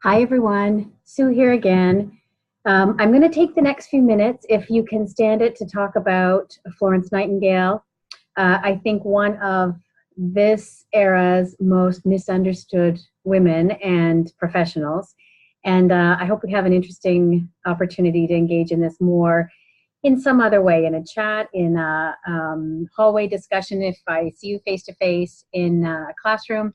Hi, everyone. Sue here again. I'm going to take the next few minutes, if you can stand it, to talk about Florence Nightingale. I think one of this era's most misunderstood women and professionals. And I hope we have an interesting opportunity to engage in this more in some other way, in a chat, in a hallway discussion, if I see you face to face, in a classroom.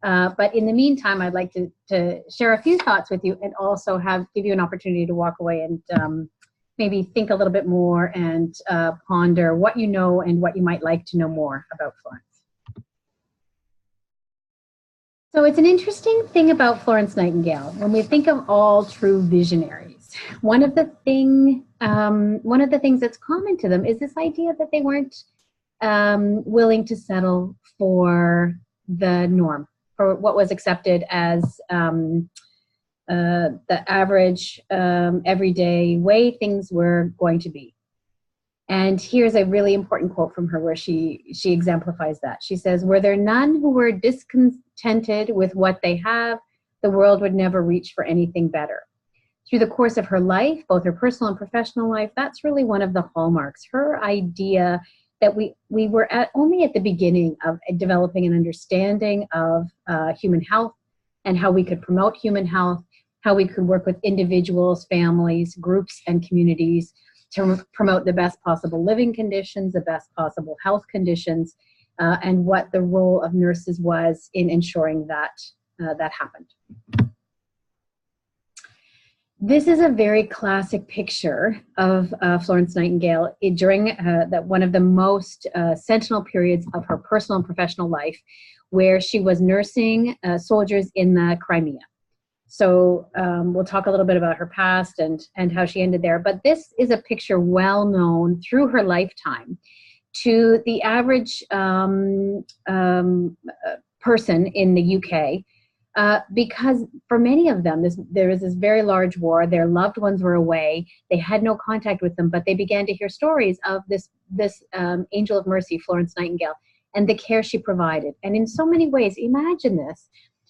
But in the meantime, I'd like to share a few thoughts with you and also give you an opportunity to walk away and maybe think a little bit more and ponder what you know and what you might like to know more about Florence. So it's an interesting thing about Florence Nightingale. When we think of all true visionaries, one of the things that's common to them is this idea that they weren't willing to settle for the norm, for what was accepted as the average, everyday way things were going to be. And here's a really important quote from her where she exemplifies that. She says, "Were there none who were discontented with what they have, the world would never reach for anything better." Through the course of her life, both her personal and professional life, that's really one of the hallmarks. Her idea that we were only at the beginning of developing an understanding of human health and how we could promote human health, how we could work with individuals, families, groups, and communities to promote the best possible living conditions, the best possible health conditions, and what the role of nurses was in ensuring that that happened. This is a very classic picture of Florence Nightingale during one of the most sentinel periods of her personal and professional life, where she was nursing soldiers in the Crimea. So we'll talk a little bit about her past and how she ended there. But this is a picture well known through her lifetime to the average person in the UK. Because for many of them, there was this very large war. Their loved ones were away. They had no contact with them, but they began to hear stories of this angel of mercy, Florence Nightingale, and the care she provided. And in so many ways, imagine this,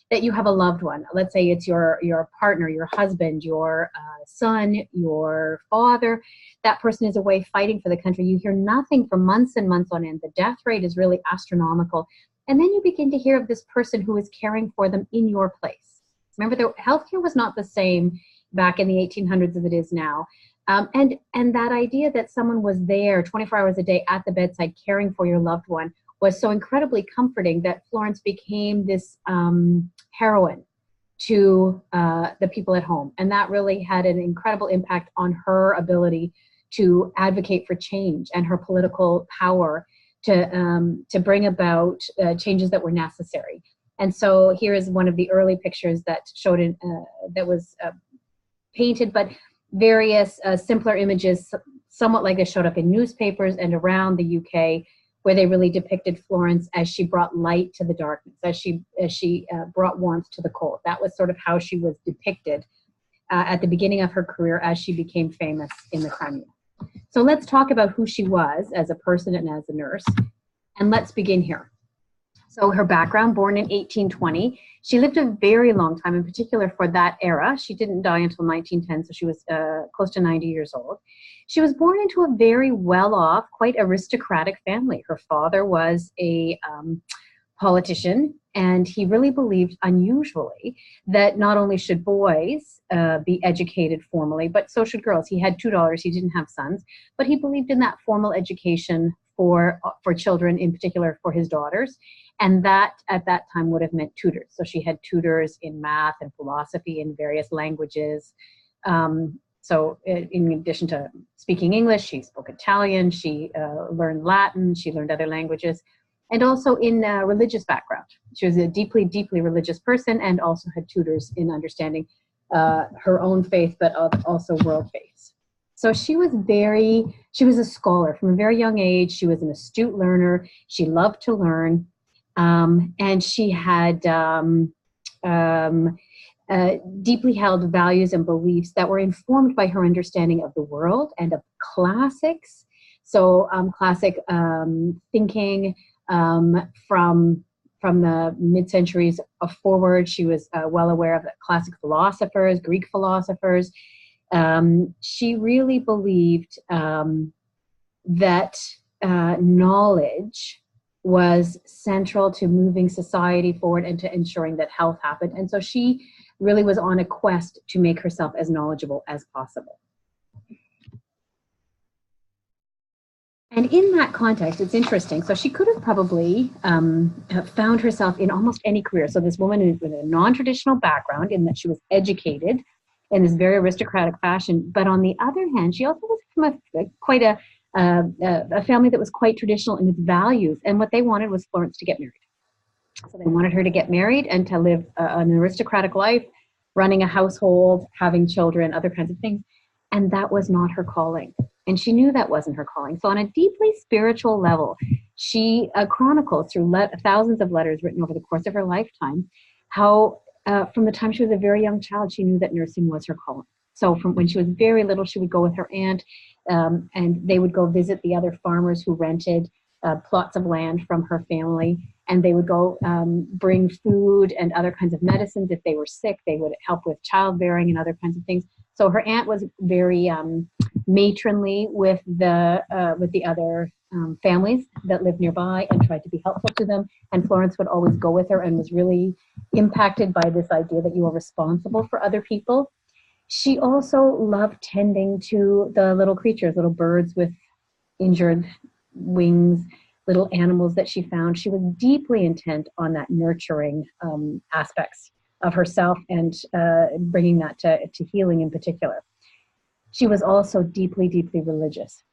that you have a loved one. Let's say it's your partner, your husband, your son, your father. That person is away fighting for the country. You hear nothing for months and months on end. The death rate is really astronomical. And then you begin to hear of this person who is caring for them in your place. Remember, the healthcare was not the same back in the 1800s as it is now. And that idea that someone was there 24 hours a day at the bedside caring for your loved one was so incredibly comforting that Florence became this heroine to the people at home. And that really had an incredible impact on her ability to advocate for change and her political power to bring about changes that were necessary. And so here is one of the early pictures that showed that was painted, but various simpler images, somewhat like this, showed up in newspapers and around the UK, where they really depicted Florence as she brought light to the darkness, as she brought warmth to the cold. That was sort of how she was depicted at the beginning of her career as she became famous in the Crimea. So let's talk about who she was as a person and as a nurse. And let's begin here. So her background, born in 1820. She lived a very long time, in particular for that era. She didn't die until 1910, so she was close to 90 years old. She was born into a very well-off, quite aristocratic family. Her father was a politician, and he really believed, unusually, that not only should boys be educated formally, but so should girls. He had two daughters, he didn't have sons, but he believed in that formal education for children, in particular for his daughters, and that at that time would have meant tutors. So she had tutors in math and philosophy and various languages. So in addition to speaking English, she spoke Italian, she learned Latin, she learned other languages, and also in a religious background. She was a deeply, deeply religious person and also had tutors in understanding her own faith, but also world faiths. So she was a scholar from a very young age. She was an astute learner. She loved to learn. And she had deeply held values and beliefs that were informed by her understanding of the world and of classics. So classic thinking from from the mid-centuries forward. She was well aware of the classic philosophers, Greek philosophers. She really believed that knowledge was central to moving society forward and to ensuring that health happened. And so she really was on a quest to make herself as knowledgeable as possible. And in that context, it's interesting. So she could have probably found herself in almost any career. So this woman with a non-traditional background in that she was educated in this very aristocratic fashion. But on the other hand, she also was from quite a family that was quite traditional in its values. And what they wanted was Florence to get married. So they wanted her to get married and to live an aristocratic life, running a household, having children, other kinds of things. And that was not her calling. And she knew that wasn't her calling. So on a deeply spiritual level, she chronicles through thousands of letters written over the course of her lifetime, how from the time she was a very young child, she knew that nursing was her calling. So from when she was very little, she would go with her aunt and they would go visit the other farmers who rented plots of land from her family. And they would go bring food and other kinds of medicines. If they were sick, they would help with childbearing and other kinds of things. So her aunt was very matronly with the other families that lived nearby and tried to be helpful to them. And Florence would always go with her and was really impacted by this idea that you are responsible for other people. She also loved tending to the little creatures, little birds with injured wings, little animals that she found. She was deeply intent on that nurturing aspects of herself and bringing that to healing in particular. She was also deeply, deeply religious.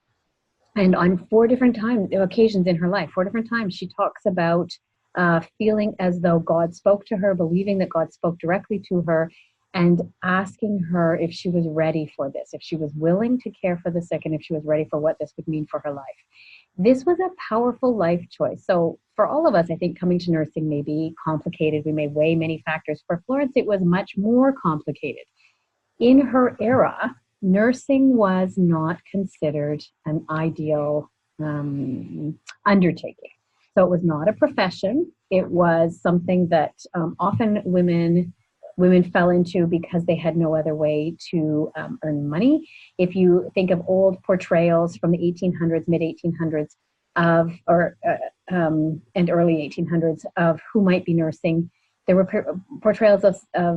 And on 4 different occasions in her life, 4 different times, she talks about feeling as though God spoke to her, believing that God spoke directly to her, and asking her if she was ready for this, if she was willing to care for the sick, and if she was ready for what this would mean for her life. This was a powerful life choice. So for all of us, I think coming to nursing may be complicated. We may weigh many factors. For Florence, it was much more complicated. In her era, nursing was not considered an ideal undertaking. So it was not a profession. It was something that often women fell into because they had no other way to earn money. If you think of old portrayals from the 1800s, mid-1800s and early 1800s of who might be nursing, there were portrayals of,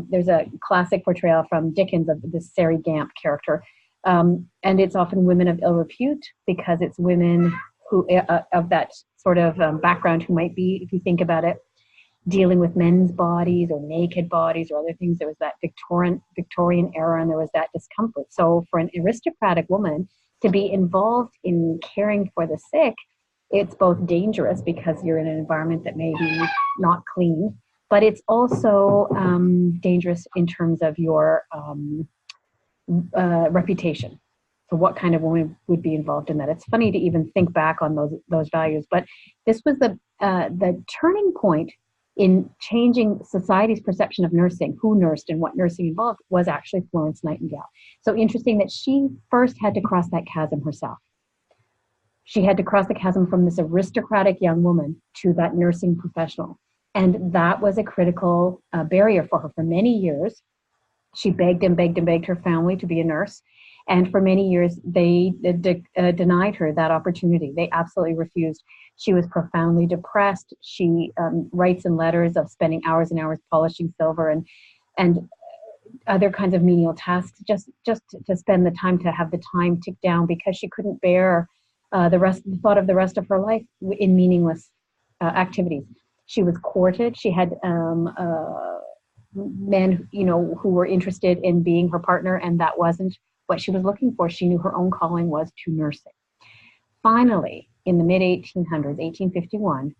there's a classic portrayal from Dickens of this Sari Gamp character. And it's often women of ill repute because it's women who of that sort of background who might be, if you think about it, dealing with men's bodies or naked bodies or other things. There was that Victorian era, and there was that discomfort. So for an aristocratic woman to be involved in caring for the sick, it's both dangerous because you're in an environment that may be not clean, but it's also dangerous in terms of your reputation. So what kind of woman would be involved in that? It's funny to even think back on those values, but this was the turning point in changing society's perception of nursing, who nursed and what nursing involved, was actually Florence Nightingale. So interesting that she first had to cross that chasm herself. She had to cross the chasm from this aristocratic young woman to that nursing professional. And that was a critical barrier for her for many years. She begged and begged and begged her family to be a nurse. And for many years, they denied her that opportunity. They absolutely refused. She was profoundly depressed. She writes in letters of spending hours and hours polishing silver and other kinds of menial tasks, just to spend the time, to have the time tick down, because she couldn't bear the thought of the rest of her life in meaningless activities. She was courted. She had men, who were interested in being her partner, and that wasn't what she was looking for. She knew her own calling was to nursing. Finally, in the mid-1800s, 1851,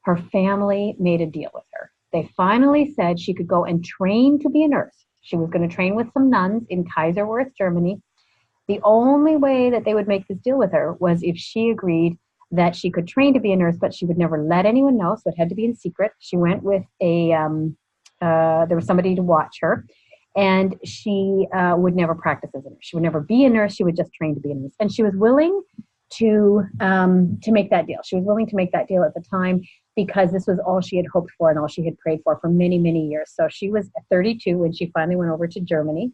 her family made a deal with her. They finally said she could go and train to be a nurse. She was going to train with some nuns in Kaiserwerth, Germany. The only way that they would make this deal with her was if she agreed that she could train to be a nurse, but she would never let anyone know, so it had to be in secret. She went with there was somebody to watch her, and she would never practice as a nurse. She would never be a nurse. She would just train to be a nurse. And she was willing to make that deal. She was willing to make that deal at the time. because this was all she had hoped for and all she had prayed for many, many years. So she was 32 when she finally went over to Germany.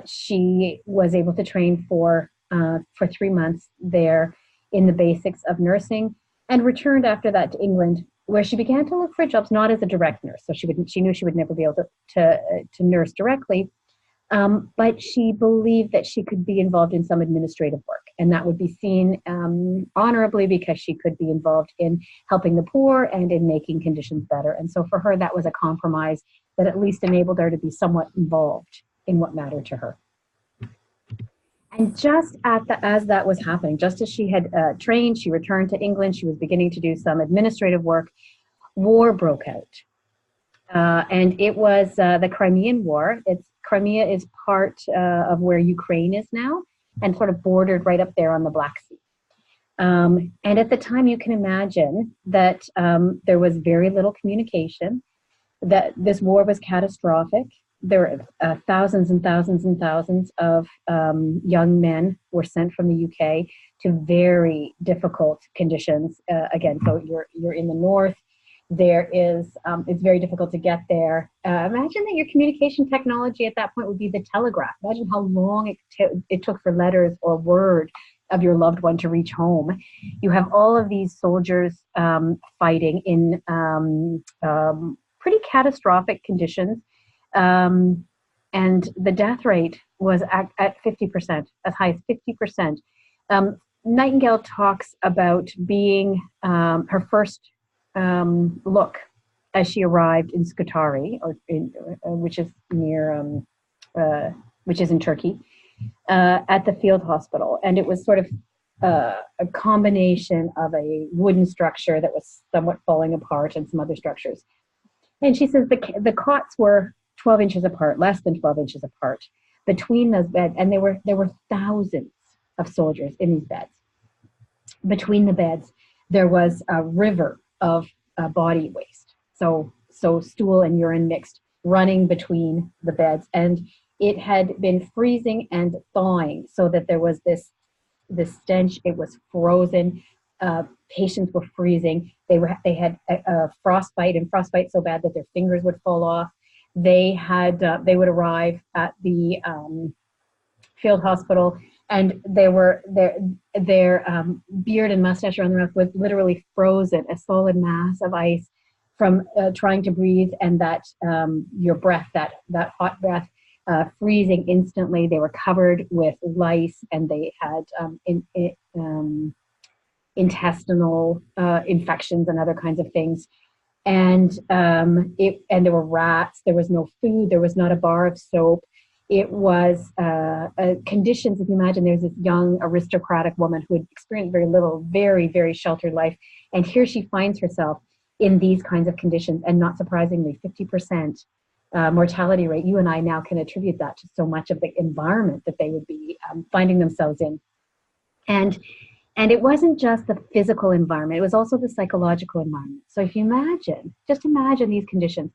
She was able to train for 3 months there in the basics of nursing, and returned after that to England, where she began to look for jobs, not as a direct nurse. So she knew she would never be able to nurse directly, but she believed that she could be involved in some administrative work, and that would be seen honorably, because she could be involved in helping the poor and in making conditions better. And so for her, that was a compromise that at least enabled her to be somewhat involved in what mattered to her. And just as that was happening, just as she had trained, she returned to England, she was beginning to do some administrative work, war broke out. And it was the Crimean War. Crimea is part of where Ukraine is now, and sort of bordered right up there on the Black Sea. And at the time, you can imagine that there was very little communication, that this war was catastrophic. There were thousands and thousands and thousands of young men were sent from the UK to very difficult conditions. Again, so you're in the north. There is, it's very difficult to get there. Imagine that your communication technology at that point would be the telegraph. Imagine how long it took for letters or word of your loved one to reach home. You have all of these soldiers fighting in pretty catastrophic conditions. And the death rate was at 50%, as high as 50%. Nightingale talks about being her first look as she arrived in Scutari, which is near, which is in Turkey, at the field hospital. And it was sort of a combination of a wooden structure that was somewhat falling apart and some other structures. And she says the cots were 12 inches apart, less than 12 inches apart between those beds. And there were thousands of soldiers in these beds. Between the beds, there was a river of body waste. So stool and urine mixed, running between the beds. And it had been freezing and thawing, so that there was this stench. It was frozen. Patients were freezing. They had a frostbite, and frostbite so bad that their fingers would fall off. They would arrive at the field hospital, and their beard and mustache around their mouth was literally frozen, a solid mass of ice from trying to breathe, and that your breath, that hot breath, freezing instantly. They were covered with lice, and they had intestinal infections and other kinds of things. And there were rats. There was no food. There was not a bar of soap. It was conditions. If you imagine, there's this young aristocratic woman who had experienced very little, very, very sheltered life, and here she finds herself in these kinds of conditions. And not surprisingly, 50% mortality rate. You and I now can attribute that to so much of the environment that they would be finding themselves in. And it wasn't just the physical environment, it was also the psychological environment. So if you just imagine these conditions.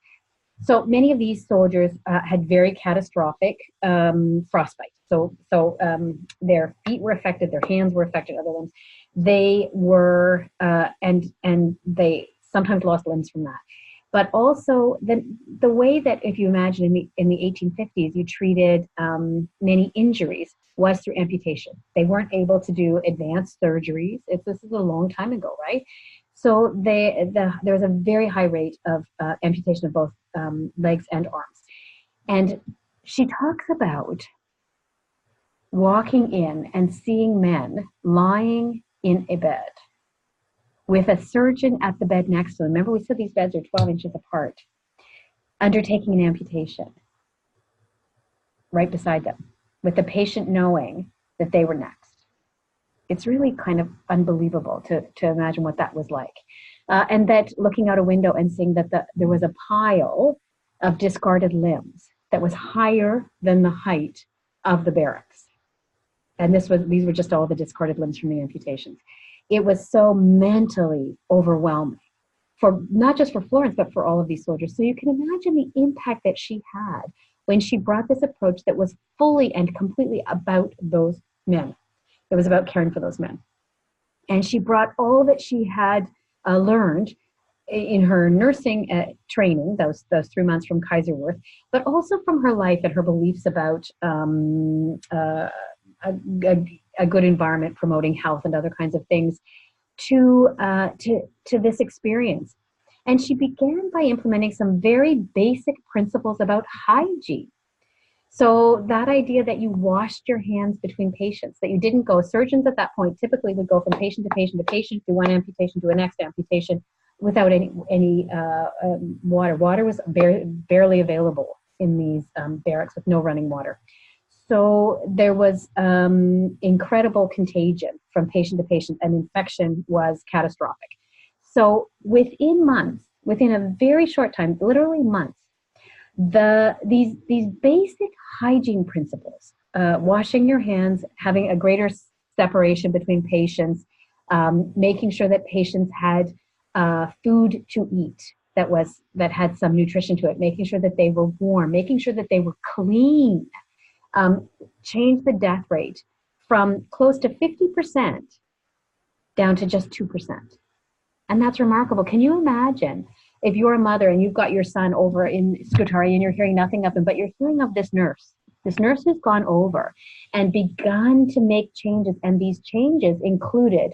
So many of these soldiers had very catastrophic frostbite. So their feet were affected, their hands were affected, other limbs. They were, and they sometimes lost limbs from that. But also the way that, if you imagine in the 1850s, you treated many injuries was through amputation. They weren't able to do advanced surgeries. This is a long time ago, right? So there was a very high rate of amputation of both legs and arms. And she talks about walking in and seeing men lying in a bed with a surgeon at the bed next to them. Remember, we said these beds are 12 inches apart, undertaking an amputation right beside them, with the patient knowing that they were next. It's really kind of unbelievable to imagine what that was like. And that looking out a window and seeing that there was a pile of discarded limbs that was higher than the height of the barracks. And these were just all the discarded limbs from the amputations. It was so mentally overwhelming, for not just for Florence, but for all of these soldiers. So you can imagine the impact that she had when she brought this approach that was fully and completely about those men. It was about caring for those men. And she brought all that she had learned in her nursing training, those 3 months from Kaiserwerth, but also from her life and her beliefs about a good environment, promoting health and other kinds of things, to this experience. And she began by implementing some very basic principles about hygiene. So that idea that you washed your hands between patients, that you didn't go, surgeons at that point typically would go from patient to patient to patient, through one amputation to a next amputation, without any water. Water was barely available in these barracks, with no running water. So there was incredible contagion from patient to patient, and infection was catastrophic. So within months, within a very short time, literally months, these basic hygiene principles, washing your hands, having a greater separation between patients, making sure that patients had food to eat that had some nutrition to it, making sure that they were warm, making sure that they were clean, changed the death rate from close to 50% down to just 2%. And that's remarkable. Can you imagine if you're a mother and you've got your son over in Scutari and you're hearing nothing of him, but you're hearing of this nurse who's gone over and begun to make changes, and these changes included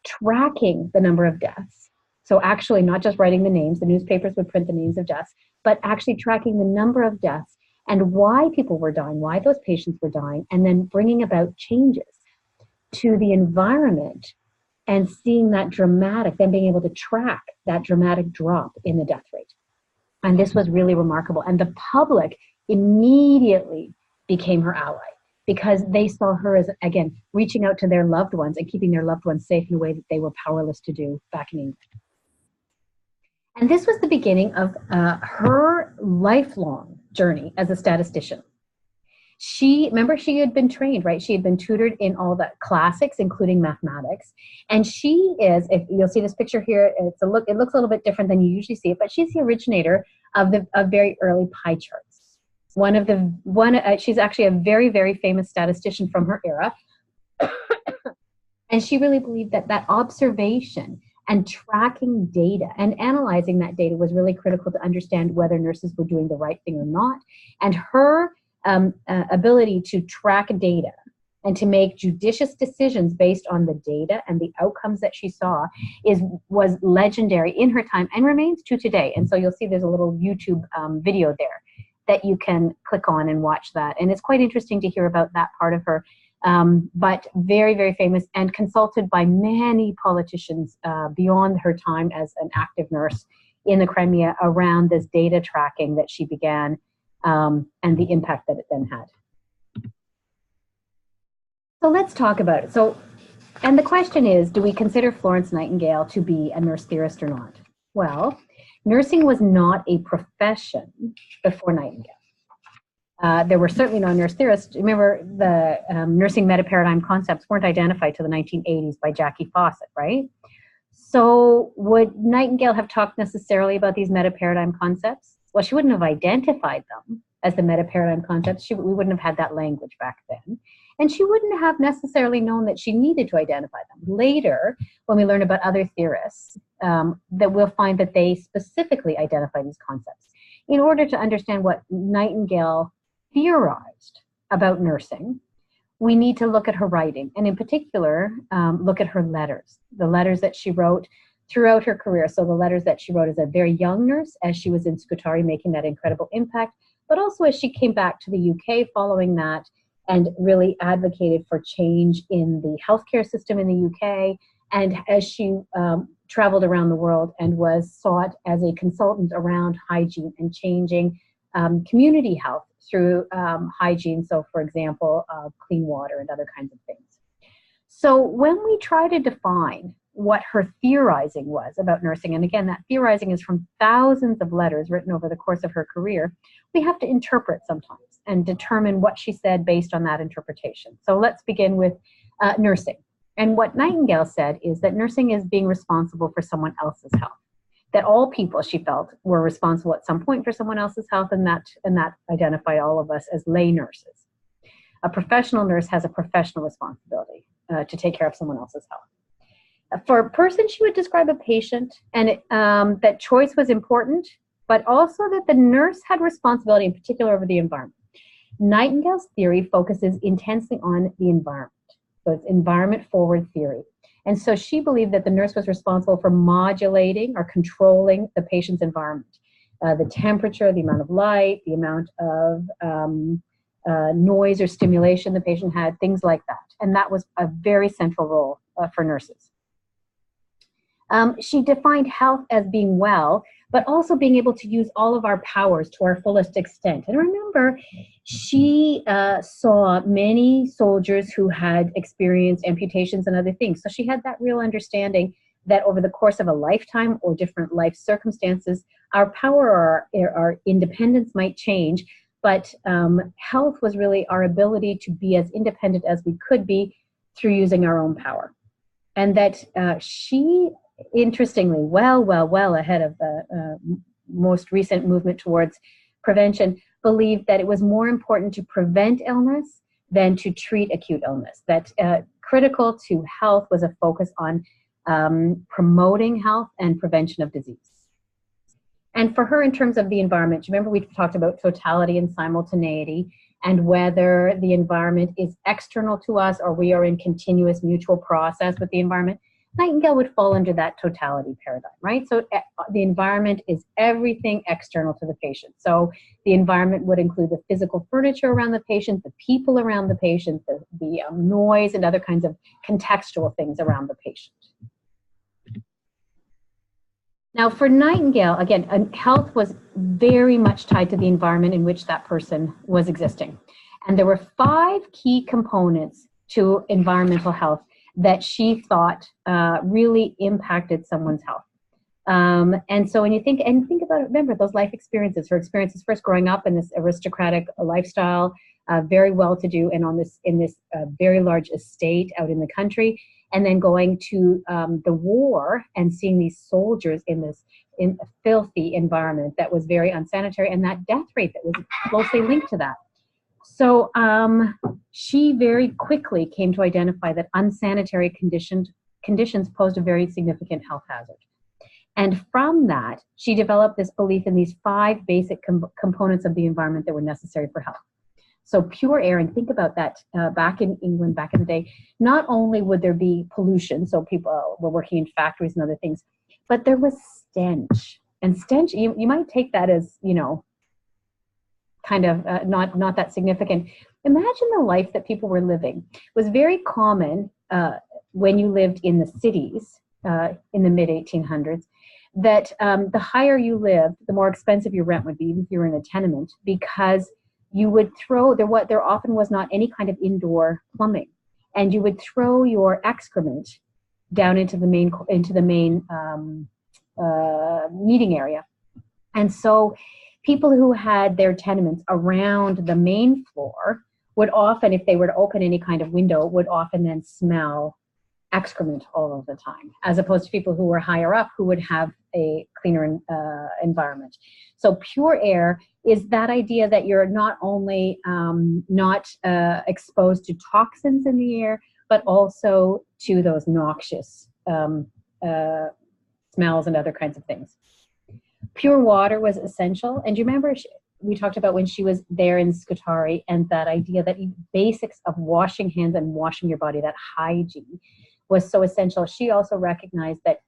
tracking the number of deaths. So actually not just writing the names, the newspapers would print the names of deaths, but actually tracking the number of deaths and why people were dying, why those patients were dying, and then bringing about changes to the environment and seeing that dramatic, then being able to track that dramatic drop in the death rate. And this was really remarkable. And the public immediately became her ally, because they saw her as, again, reaching out to their loved ones and keeping their loved ones safe in a way that they were powerless to do back in England. And this was the beginning of her lifelong journey as a statistician. She had been trained, right? She had been tutored in all the classics, including mathematics. And she is, if you'll see this picture here, it looks a little bit different than you usually see it, but she's the originator of very early pie charts. She's actually a very, very famous statistician from her era. And she really believed that observation and tracking data and analyzing that data was really critical to understand whether nurses were doing the right thing or not. And her ability to track data and to make judicious decisions based on the data and the outcomes that she saw was legendary in her time and remains to today. And so you'll see there's a little YouTube video there that you can click on and watch that. And it's quite interesting to hear about that part of her, but very, very famous and consulted by many politicians beyond her time as an active nurse in the Crimea around this data tracking that she began, and the impact that it then had. So let's talk about it. And the question is, do we consider Florence Nightingale to be a nurse theorist or not? Well, nursing was not a profession before Nightingale. There were certainly no nurse theorists. Remember, the nursing meta-paradigm concepts weren't identified till the 1980s by Jackie Fawcett, right? So would Nightingale have talked necessarily about these meta-paradigm concepts? Well, she wouldn't have identified them as the meta-paradigm concepts. We wouldn't have had that language back then. And she wouldn't have necessarily known that she needed to identify them. Later, when we learn about other theorists, that we'll find that they specifically identify these concepts. In order to understand what Nightingale theorized about nursing, we need to look at her writing, and in particular, look at her letters, the letters that she wrote throughout her career. So the letters that she wrote as a very young nurse, as she was in Scutari making that incredible impact, but also as she came back to the UK following that and really advocated for change in the healthcare system in the UK, and as she traveled around the world and was sought as a consultant around hygiene and changing community health through hygiene. So for example, clean water and other kinds of things. So when we try to define what her theorizing was about nursing, and again, that theorizing is from thousands of letters written over the course of her career, we have to interpret sometimes and determine what she said based on that interpretation. So let's begin with nursing. And what Nightingale said is that nursing is being responsible for someone else's health. That all people, she felt, were responsible at some point for someone else's health, and that identified all of us as lay nurses. A professional nurse has a professional responsibility. to take care of someone else's health. For a person, she would describe a patient, and that choice was important, but also that the nurse had responsibility, in particular, over the environment. Nightingale's theory focuses intensely on the environment. So it's environment-forward theory. And so she believed that the nurse was responsible for modulating or controlling the patient's environment. The temperature, the amount of light, the amount of noise or stimulation the patient had, things like that. And that was a very central role for nurses. She defined health as being well, but also being able to use all of our powers to our fullest extent. And remember, she saw many soldiers who had experienced amputations and other things. So she had that real understanding that over the course of a lifetime or different life circumstances, our power or our independence might change, but health was really our ability to be as independent as we could be through using our own power. And that she, interestingly, well ahead of the most recent movement towards prevention, believed that it was more important to prevent illness than to treat acute illness. That critical to health was a focus on promoting health and prevention of disease. And for her, in terms of the environment, remember we talked about totality and simultaneity, and whether the environment is external to us or we are in continuous mutual process with the environment. Nightingale would fall under that totality paradigm, right? So the environment is everything external to the patient. So the environment would include the physical furniture around the patient, the people around the patient, the noise and other kinds of contextual things around the patient. Now for Nightingale, again, health was very much tied to the environment in which that person was existing. And there were 5 key components to environmental health that she thought really impacted someone's health. And so when you think about it, remember those life experiences, her experiences first growing up in this aristocratic lifestyle, very well-to-do, and in this very large estate out in the country, and then going to the war and seeing these soldiers in a filthy environment that was very unsanitary, and that death rate that was closely linked to that. So she very quickly came to identify that unsanitary conditions posed a very significant health hazard. And from that, she developed this belief in these 5 basic components of the environment that were necessary for health. So pure air, and think about that back in England, back in the day, not only would there be pollution, so people were working in factories and other things, but there was stench. And stench, you might take that as, you know, kind of not that significant. Imagine the life that people were living. It was very common when you lived in the cities in the mid-1800s, that the higher you lived, the more expensive your rent would be, even if you were in a tenement, because you would throw, there often was not any kind of indoor plumbing, and you would throw your excrement down into the main meeting area. And so people who had their tenements around the main floor would often, if they were to open any kind of window, would often then smell excrement all of the time, as opposed to people who were higher up who would have a cleaner environment. So pure air is that idea that you're not only not exposed to toxins in the air, but also to those noxious smells and other kinds of things. Pure water was essential. And do you remember we talked about when she was there in Scutari, and that idea that basics of washing hands and washing your body, that hygiene, was so essential. She also recognized that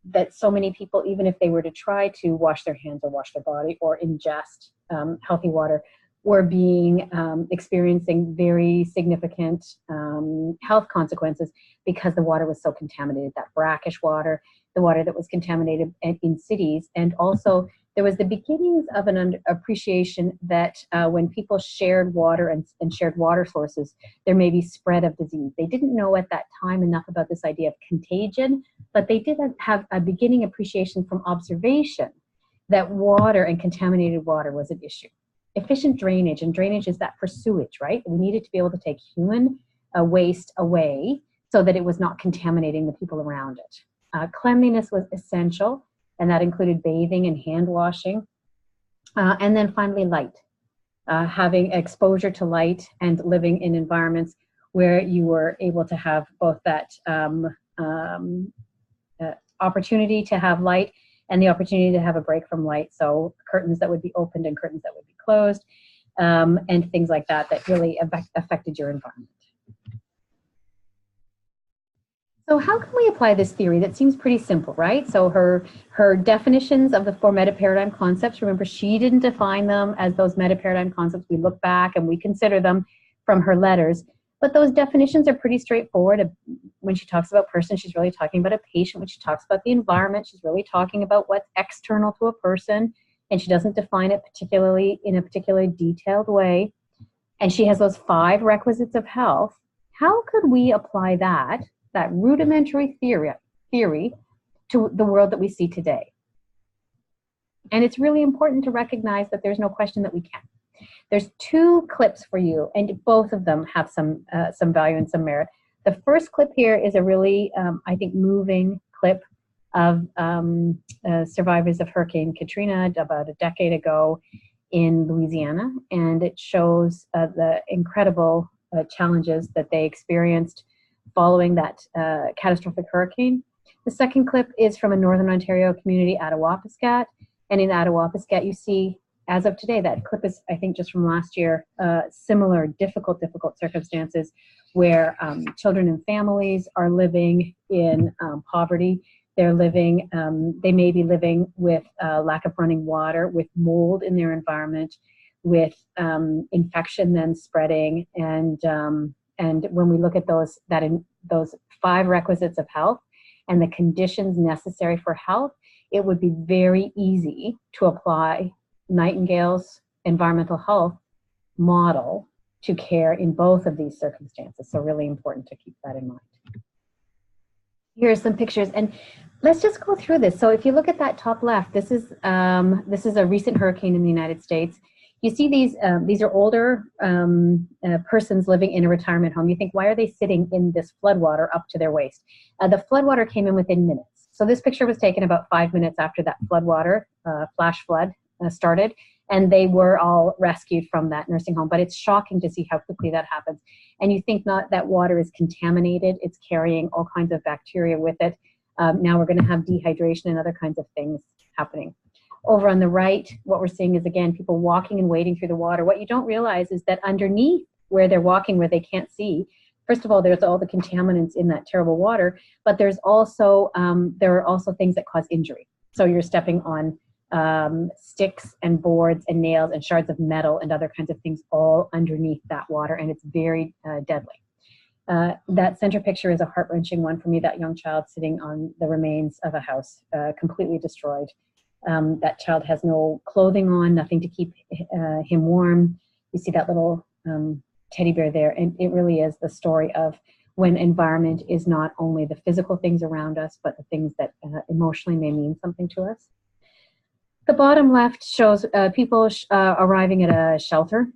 that so many people, even if they were to try to wash their hands or wash their body or ingest healthy water, were experiencing very significant health consequences because the water was so contaminated, that brackish water, the water that was contaminated in cities. And also there was the beginnings of an appreciation that when people shared water and shared water sources, there may be spread of disease. They didn't know at that time enough about this idea of contagion, but they did have a beginning appreciation from observation that water and contaminated water was an issue. Efficient drainage, and drainage is that for sewage, right? We needed to be able to take human waste away so that it was not contaminating the people around it. Cleanliness was essential, and that included bathing and hand washing. And then finally, light. Having exposure to light and living in environments where you were able to have both that opportunity to have light and the opportunity to have a break from light. So curtains that would be opened and curtains that would be closed, and things like that that really affected your environment. So how can we apply this theory? That seems pretty simple, right? So her definitions of the four meta-paradigm concepts, remember, she didn't define them as those meta-paradigm concepts. We look back and we consider them from her letters. But those definitions are pretty straightforward. When she talks about person, she's really talking about a patient. When she talks about the environment, she's really talking about what's external to a person. And she doesn't define it particularly in a particularly detailed way. And she has those 5 requisites of health. How could we apply that rudimentary theory to the world that we see today? And it's really important to recognize that there's no question that we can. There's 2 clips for you, and both of them have some value and some merit. The first clip here is a really, I think, moving clip of survivors of Hurricane Katrina about a decade ago in Louisiana, and it shows the incredible challenges that they experienced following that catastrophic hurricane. The second clip is from a Northern Ontario community, Attawapiskat, and in Attawapiskat you see, as of today, that clip is, I think, just from last year, similar difficult circumstances where children and families are living in poverty. They're living, they may be living with lack of running water, with mold in their environment, with infection then spreading. And when we look at those 5 requisites of health and the conditions necessary for health, it would be very easy to apply Nightingale's environmental health model to care in both of these circumstances. So really important to keep that in mind. Here are some pictures, and let's just go through this. So if you look at that top left, this is a recent hurricane in the United States. You see these are older persons living in a retirement home. You think, why are they sitting in this floodwater up to their waist? The floodwater came in within minutes. So this picture was taken about 5 minutes after that floodwater, flash flood, started, and they were all rescued from that nursing home. But it's shocking to see how quickly that happens. And you think not that water is contaminated, it's carrying all kinds of bacteria with it. Now we're going to have dehydration and other kinds of things happening. Over on the right, what we're seeing is, again, people walking and wading through the water. What you don't realize is that underneath where they're walking, where they can't see, first of all, there's all the contaminants in that terrible water, but there's also, there are also things that cause injury. So you're stepping on sticks and boards and nails and shards of metal and other kinds of things all underneath that water, and it's very deadly. That center picture is a heart-wrenching one for me, that young child sitting on the remains of a house, completely destroyed. That child has no clothing on, nothing to keep him warm. You see that little teddy bear there, and it really is the story of when environment is not only the physical things around us, but the things that emotionally may mean something to us. The bottom left shows people arriving at a shelter,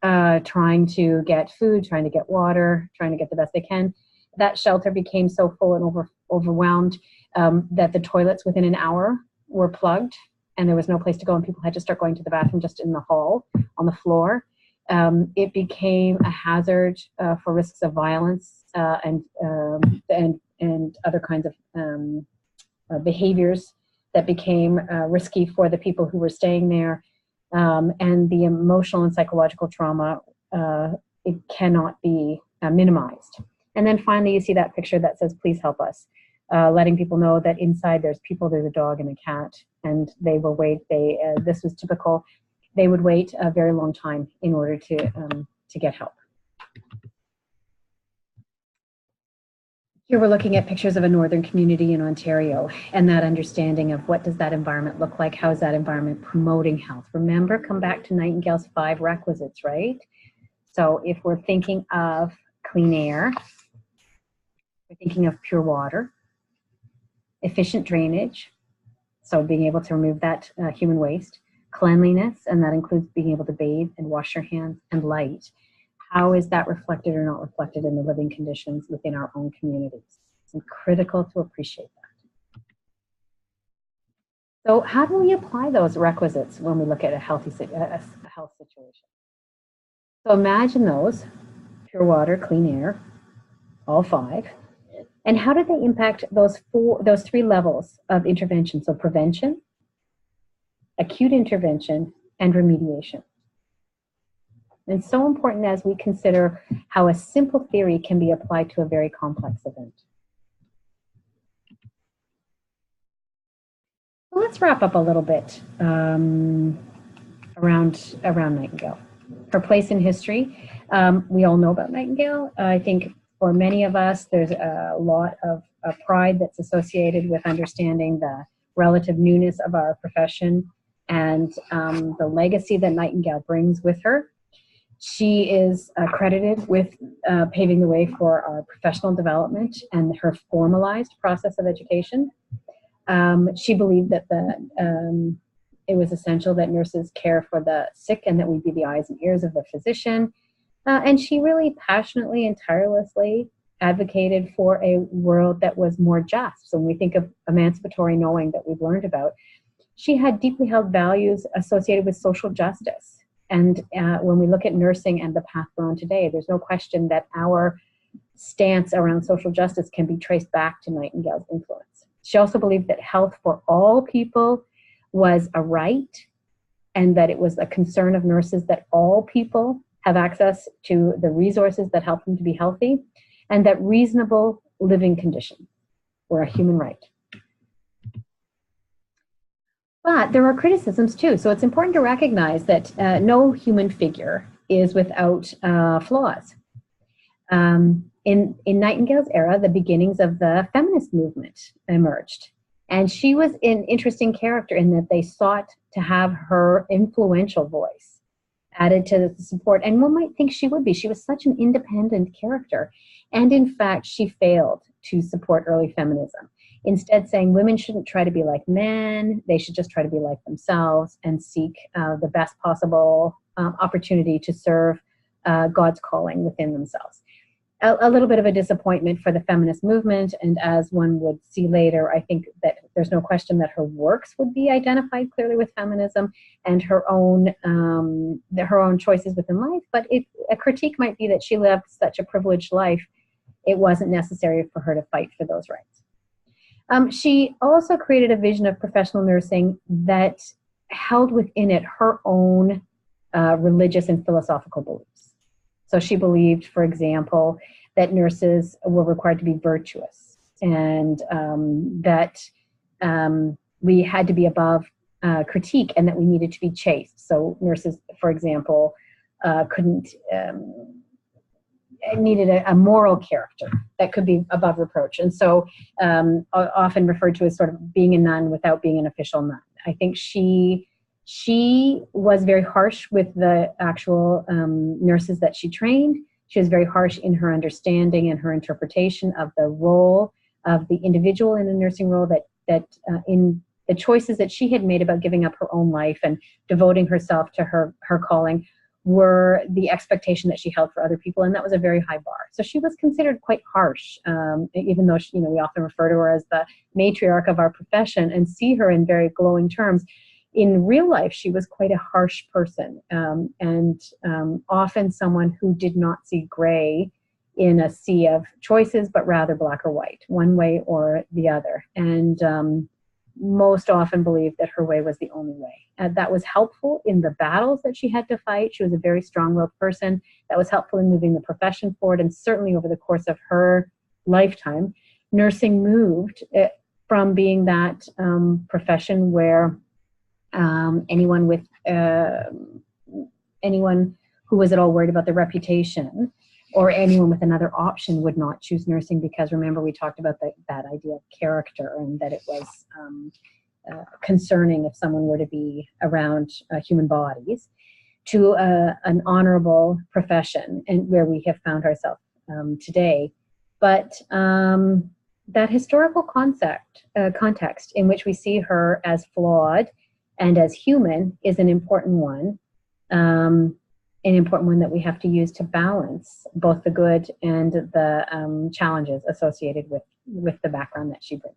trying to get food, trying to get water, trying to get the best they can. That shelter became so full and overwhelmed that the toilets within an hour were plugged, and there was no place to go, and people had to start going to the bathroom just in the hall, on the floor. It became a hazard for risks of violence and other kinds of behaviors that became risky for the people who were staying there. And the emotional and psychological trauma, it cannot be minimized. And then finally, you see that picture that says, "Please help us," letting people know that inside there's people, there's a dog and a cat, and they will wait. This was typical. They would wait a very long time in order to get help. Here we're looking at pictures of a northern community in Ontario and that understanding of what does that environment look like, how is that environment promoting health. Remember, come back to Nightingale's 5 requisites, right? So if we're thinking of clean air, we're thinking of pure water, efficient drainage, so being able to remove that human waste, cleanliness, and that includes being able to bathe and wash your hands, and light. How is that reflected or not reflected in the living conditions within our own communities? It's critical to appreciate that. So how do we apply those requisites when we look at a health situation? So imagine those: pure water, clean air, all five. And how did they impact those three levels of intervention? So prevention, acute intervention, and remediation. And so important as we consider how a simple theory can be applied to a very complex event. Well, let's wrap up a little bit around Nightingale. Her place in history, we all know about Nightingale. I think for many of us, there's a lot of pride that's associated with understanding the relative newness of our profession and the legacy that Nightingale brings with her. She is credited with paving the way for our professional development and her formalized process of education. She believed that it was essential that nurses care for the sick and that we be the eyes and ears of the physician. And she really passionately and tirelessly advocated for a world that was more just. So when we think of emancipatory knowing that we've learned about, she had deeply held values associated with social justice. And when we look at nursing and the path we're on today, there's no question that our stance around social justice can be traced back to Nightingale's influence. She also believed that health for all people was a right, and that it was a concern of nurses that all people have access to the resources that help them to be healthy, and that reasonable living conditions were a human right. But there are criticisms too, so it's important to recognize that no human figure is without flaws. In Nightingale's era, the beginnings of the feminist movement emerged. And she was an interesting character in that they sought to have her influential voice added to the support. And one might think she would be. She was such an independent character. And in fact, she failed to support early feminism. Instead saying women shouldn't try to be like men, they should just try to be like themselves and seek the best possible opportunity to serve God's calling within themselves. A little bit of a disappointment for the feminist movement, and as one would see later, I think that there's no question that her works would be identified clearly with feminism and her own choices within life, but a critique might be that she lived such a privileged life, it wasn't necessary for her to fight for those rights. She also created a vision of professional nursing that held within it her own religious and philosophical beliefs. So she believed, for example, that nurses were required to be virtuous, and that we had to be above critique, and that we needed to be chaste. So nurses, for example, needed a moral character that could be above reproach. And so often referred to as sort of being a nun without being an official nun. I think she was very harsh with the actual nurses that she trained. She was very harsh in her understanding and her interpretation of the role of the individual in a nursing role, that in the choices that she had made about giving up her own life and devoting herself to her calling were the expectation that she held for other people, and that was a very high bar. So she was considered quite harsh, even though she, we often refer to her as the matriarch of our profession and see her in very glowing terms. In real life, she was quite a harsh person, and often someone who did not see gray in a sea of choices, but rather black or white, one way or the other. And most often believed that her way was the only way. That was helpful in the battles that she had to fight. She was a very strong-willed person. That was helpful in moving the profession forward, and certainly over the course of her lifetime, nursing moved from being that profession where anyone who was at all worried about their reputation or anyone with another option would not choose nursing, because remember, we talked about that idea of character, and that it was concerning if someone were to be around human bodies, to an honorable profession, and where we have found ourselves today. But that historical context in which we see her as flawed and as human is an important one. An important one that we have to use to balance both the good and the challenges associated with the background that she brings.